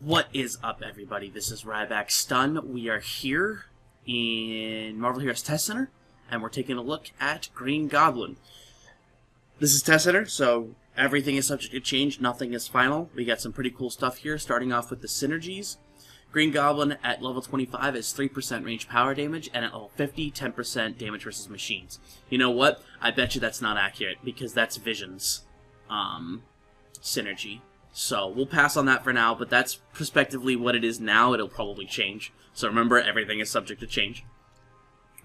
What is up, everybody? This is RybackStun. We are here in Marvel Heroes Test Center, and we're taking a look at Green Goblin. This is Test Center, so everything is subject to change. Nothing is final. We got some pretty cool stuff here, starting off with the synergies. Green Goblin at level 25 is 3% range power damage, and at level 50, 10% damage versus machines. You know what? I bet you that's not accurate, because that's Vision's synergy. So we'll pass on that for now, but that's prospectively what it is now. It'll probably change. So remember, everything is subject to change.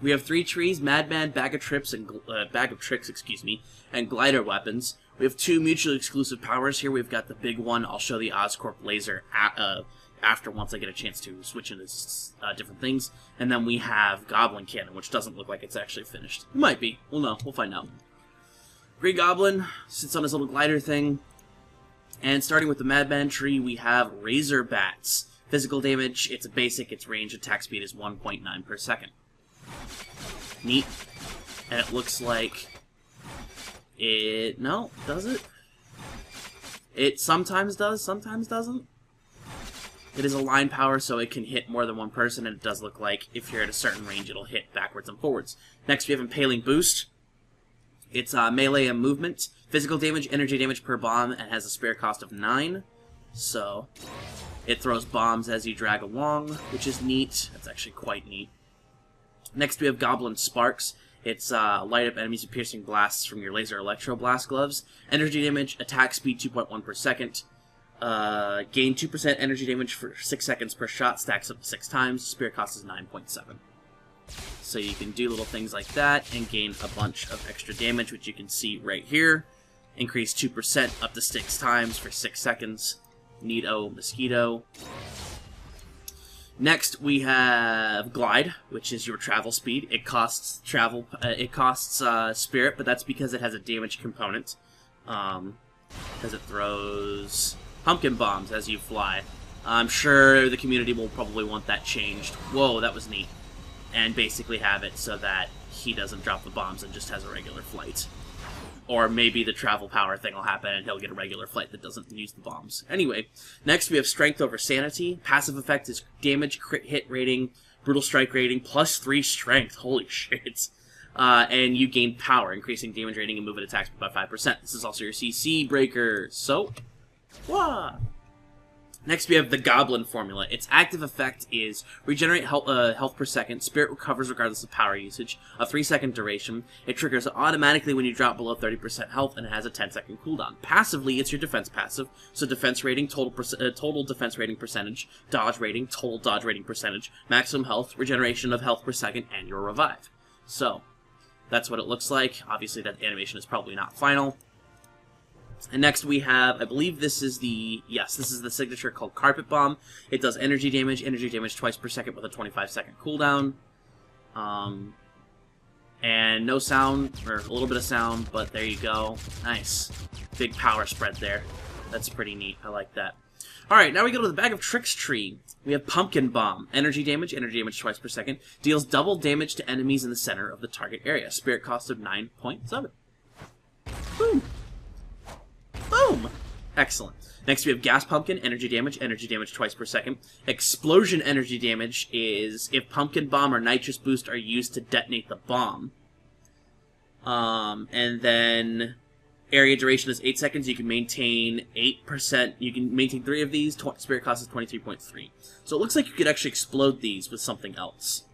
We have 3 trees: Madman, Bag of Tricks, and Glider weapons. We have 2 mutually exclusive powers here. We've got the big one. I'll show the Oscorp laser after once I get a chance to switch into different things. And then we have Goblin Cannon, which doesn't look like it's actually finished. It might be. We'll know. We'll find out. Green Goblin sits on his little glider thing. And starting with the Madman tree, we have Razor Bats. Physical damage, it's a basic, its range attack speed is 1.9 per second. Neat. And it looks like it... No, does it? It sometimes does, sometimes doesn't. It is a line power, so it can hit more than one person, and it does look like if you're at a certain range, it'll hit backwards and forwards. Next, we have Impaling Boost. It's melee and movement. Physical damage, energy damage per bomb, and has a spare cost of 9. So, it throws bombs as you drag along, which is neat. That's actually quite neat. Next, we have Goblin Sparks. It's light up enemies with piercing blasts from your laser electro blast gloves. Energy damage, attack speed 2.1 per second. Gain 2% energy damage for 6 seconds per shot, stacks up to 6 times. Spare cost is 9.7. So you can do little things like that and gain a bunch of extra damage, which you can see right here. Increase 2% up to 6 times for 6 seconds. Neato Mosquito. Next, we have Glide, which is your travel speed. It costs Spirit, but that's because it has a damage component. Because it throws pumpkin bombs as you fly. I'm sure the community will probably want that changed. Whoa, that was neat. And basically have it so that he doesn't drop the bombs and just has a regular flight. Or maybe the travel power thing will happen and he'll get a regular flight that doesn't use the bombs. Anyway, next we have Strength over Sanity. Passive effect is damage, crit hit rating, brutal strike rating, plus 3 strength. Holy shit. And you gain power, increasing damage rating and movement attacks by 5%. This is also your CC breaker. So, wah! Next, we have the Goblin formula. Its active effect is regenerate health per second. Spirit recovers regardless of power usage. A 3-second duration. It triggers automatically when you drop below 30% health, and it has a 10-second cooldown. Passively, it's your defense passive. So defense rating, total defense rating percentage, dodge rating, total dodge rating percentage, maximum health, regeneration of health per second, and your revive. So, that's what it looks like. Obviously, that animation is probably not final. And next we have, I believe this is the, yes, this is the signature called Carpet Bomb. It does energy damage twice per second with a 25-second cooldown. And no sound, or a little bit of sound, but there you go. Nice. Big power spread there. That's pretty neat. I like that. Alright, now we go to the Bag of Tricks tree. We have Pumpkin Bomb. Energy damage twice per second. Deals double damage to enemies in the center of the target area. Spirit cost of 9.7. Boom. Boom! Excellent. Next we have Gas Pumpkin, energy damage twice per second. Explosion energy damage is if Pumpkin Bomb or Nitrous Boost are used to detonate the bomb. And then area duration is 8 seconds. You can maintain 8%. You can maintain 3 of these. Spirit cost is 23.3. So it looks like you could actually explode these with something else.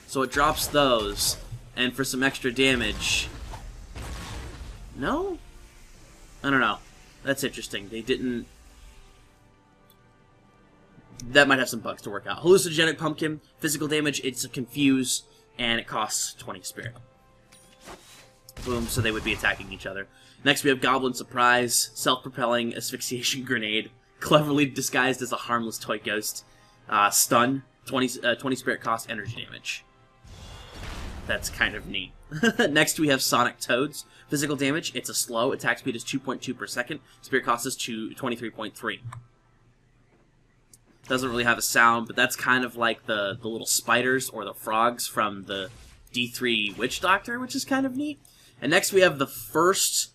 So it drops those, and for some extra damage... No? I don't know. That's interesting. They didn't... That might have some bugs to work out. Hallucinogenic Pumpkin. Physical damage, it's a Confuse, and it costs 20 Spirit. Boom, so they would be attacking each other. Next we have Goblin Surprise. Self-propelling Asphyxiation Grenade. Cleverly disguised as a harmless toy ghost. Stun. 20 Spirit cost, energy damage. That's kind of neat. Next we have Sonic Toads. Physical damage, it's a slow. Attack speed is 2.2 per second. Spirit cost is 23.3. Doesn't really have a sound, but that's kind of like the little spiders or the frogs from the D3 Witch Doctor, which is kind of neat. And next we have the first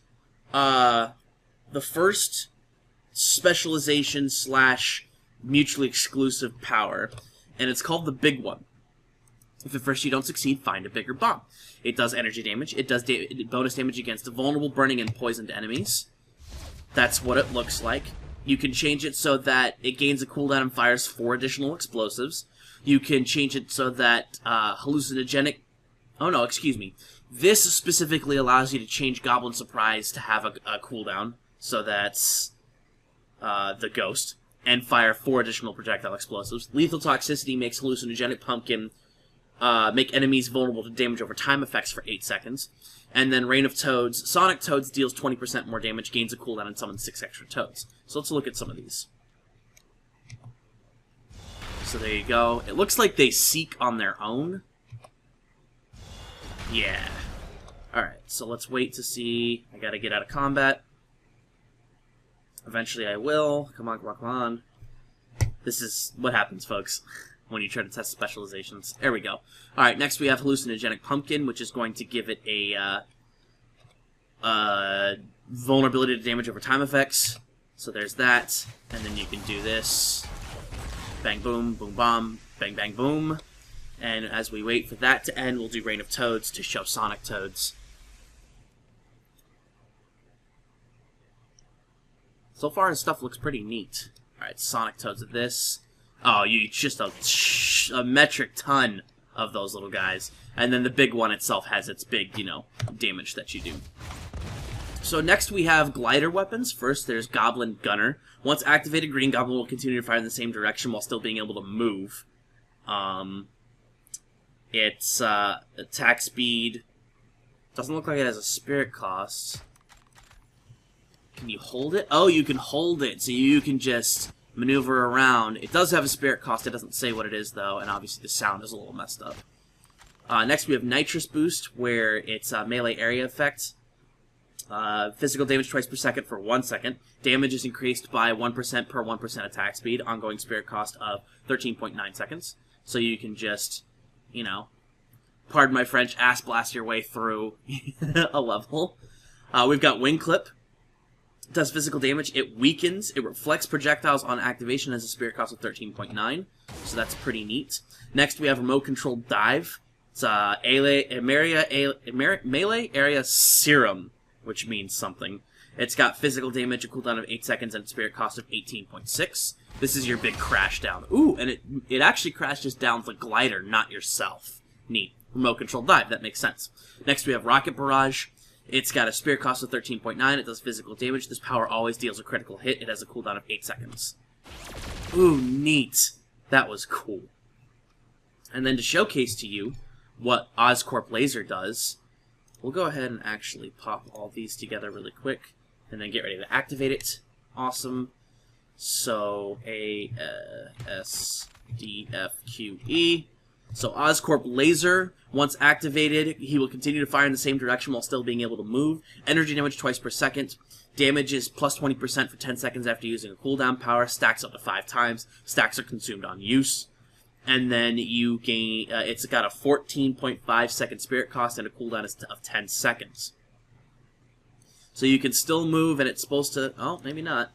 specialization slash mutually exclusive power, and it's called the Big One. If at first you don't succeed, find a bigger bomb. It does energy damage. It does bonus damage against vulnerable, burning, and poisoned enemies. That's what it looks like. You can change it so that it gains a cooldown and fires 4 additional explosives. You can change it so that hallucinogenic... Oh no, excuse me. This specifically allows you to change Goblin Surprise to have a cooldown. So that's the Ghost. And fire 4 additional projectile explosives. Lethal Toxicity makes Hallucinogenic Pumpkin make enemies vulnerable to damage over time effects for 8 seconds. And then Rain of Toads. Sonic Toads deals 20% more damage, gains a cooldown, and summons 6 extra Toads. So let's look at some of these. So there you go. It looks like they seek on their own. Yeah. Alright, so let's wait to see. I gotta get out of combat. Eventually I will. Come on, come on, come on. This is what happens, folks, when you try to test specializations. There we go. Alright, next we have Hallucinogenic Pumpkin, which is going to give it a vulnerability to damage over time effects. So there's that. And then you can do this. Bang, boom, boom, bomb, bang, bang, boom. And as we wait for that to end, we'll do Rain of Toads to show Sonic Toads. So far, this stuff looks pretty neat. Alright, Sonic Toads at this. Oh, you just a metric ton of those little guys. And then the big one itself has its big, you know, damage that you do. So next we have glider weapons. First, there's Goblin Gunner. Once activated, Green Goblin will continue to fire in the same direction while still being able to move. Its attack speed doesn't look like it has a spirit cost. Can you hold it? Oh, you can hold it, so you can just maneuver around. It does have a spirit cost. It doesn't say what it is, though, and obviously the sound is a little messed up. Next, we have Nitrous Boost, where it's a melee area effect. Physical damage twice per second for 1 second. Damage is increased by 1% per 1% attack speed. Ongoing spirit cost of 13.9 seconds. So you can just, you know, pardon my French, ass blast your way through a level. We've got Wing Clip. It does physical damage. It weakens. It reflects projectiles on activation, has a spirit cost of 13.9. So that's pretty neat. Next, we have Remote Controlled Dive. It's melee area serum, which means something. It's got physical damage, a cooldown of 8 seconds, and a spirit cost of 18.6. This is your big crash down. Ooh, and it actually crashes down the glider, not yourself. Neat. Remote Controlled Dive, that makes sense. Next, we have Rocket Barrage. It's got a spirit cost of 13.9. It does physical damage. This power always deals a critical hit. It has a cooldown of 8 seconds. Ooh, neat. That was cool. And then to showcase to you what Oscorp Laser does, we'll go ahead and actually pop all these together really quick, and then get ready to activate it. Awesome. So, A, S, D, F, Q, E. So, Oscorp Laser, once activated, he will continue to fire in the same direction while still being able to move. Energy damage twice per second. Damage is plus 20% for 10 seconds after using a cooldown power. Stacks up to 5 times. Stacks are consumed on use. And then you gain, it's got a 14.5 second spirit cost and a cooldown of 10 seconds. So you can still move, and it's supposed to, oh, maybe not.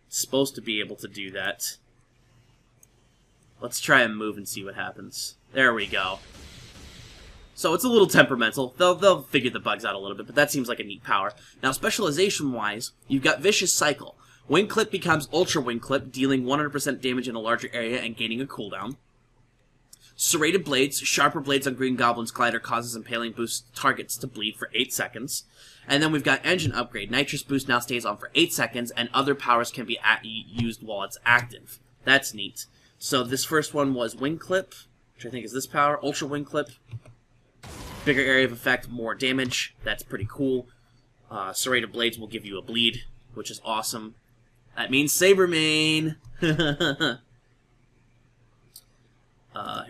It's supposed to be able to do that. Let's try and move and see what happens. There we go. So it's a little temperamental. They'll figure the bugs out a little bit, but that seems like a neat power. Now, specialization-wise, you've got Vicious Cycle. Wing Clip becomes Ultra Wing Clip, dealing 100% damage in a larger area and gaining a cooldown. Serrated Blades. Sharper blades on Green Goblin's glider causes impaling boost targets to bleed for 8 seconds. And then we've got Engine Upgrade. Nitrous Boost now stays on for 8 seconds, and other powers can be used while it's active. That's neat. So this first one was Wing Clip, which I think is this power. Ultra Wing Clip. Bigger area of effect, more damage. That's pretty cool. Serrated Blades will give you a bleed, which is awesome. That means Sabermane! Here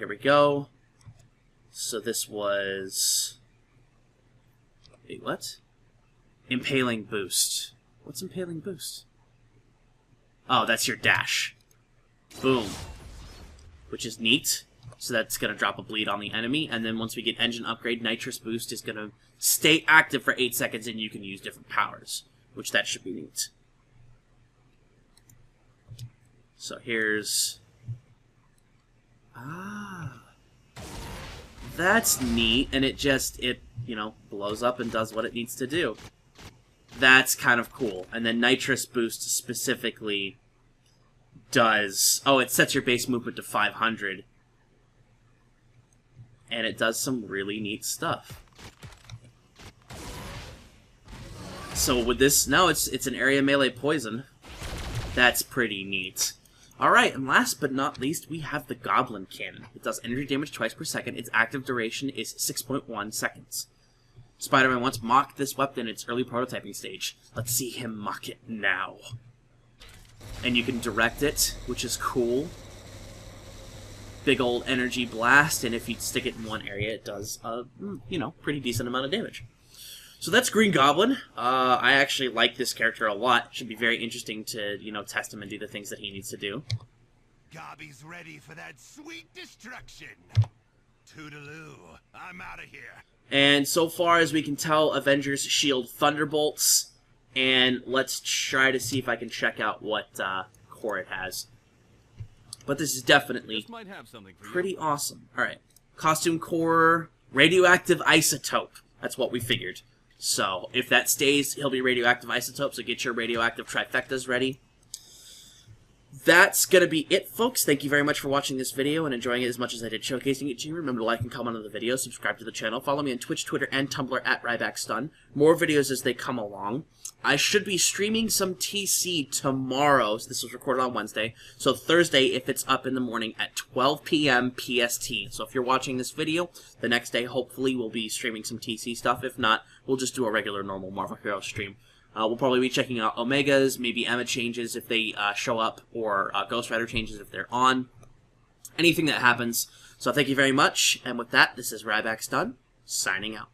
we go. So this was... Wait, what? Impaling Boost. What's Impaling Boost? Oh, that's your dash. Boom. Which is neat. So that's going to drop a bleed on the enemy. And then once we get Engine Upgrade, Nitrous Boost is going to stay active for 8 seconds, and you can use different powers. Which that should be neat. So here's... Ah... That's neat, and it just, you know, blows up and does what it needs to do. That's kind of cool. And then Nitrous Boost specifically does... Oh, it sets your base movement to 500. And it does some really neat stuff. So with this... No, it's an area melee poison. That's pretty neat. Alright, and last but not least, we have the Goblin Cannon. It does energy damage twice per second. Its active duration is 6.1 seconds. Spider-Man once mocked this weapon in its early prototyping stage. Let's see him mock it now. And you can direct it, which is cool. Big old energy blast, and if you stick it in one area, it does a, you know, pretty decent amount of damage. So that's Green Goblin. I actually like this character a lot. Should be very interesting to, you know, test him and do the things that he needs to do. Gobby's ready for that sweet destruction. Toodaloo, I'm out of here. And so far as we can tell, Avengers shield Thunderbolts. And let's try to see if I can check out what core it has. But this is definitely pretty awesome. Alright. Costume core, radioactive isotope. That's what we figured. So, if that stays, he'll be radioactive isotope, so get your radioactive trifectas ready. That's gonna be it, folks. Thank you very much for watching this video and enjoying it as much as I did showcasing it to you. Remember to like and comment on the video, subscribe to the channel, follow me on Twitch, Twitter, and Tumblr at RybackStun. More videos as they come along. I should be streaming some TC tomorrow. So this was recorded on Wednesday. So Thursday, if it's up in the morning at 12 p.m. PST. So if you're watching this video, the next day, hopefully, we'll be streaming some TC stuff. If not, we'll just do a regular, normal Marvel Heroes stream. We'll probably be checking out Omegas, maybe Emma changes if they show up, or Ghost Rider changes if they're on. Anything that happens. So thank you very much. And with that, this is RybackStun, signing out.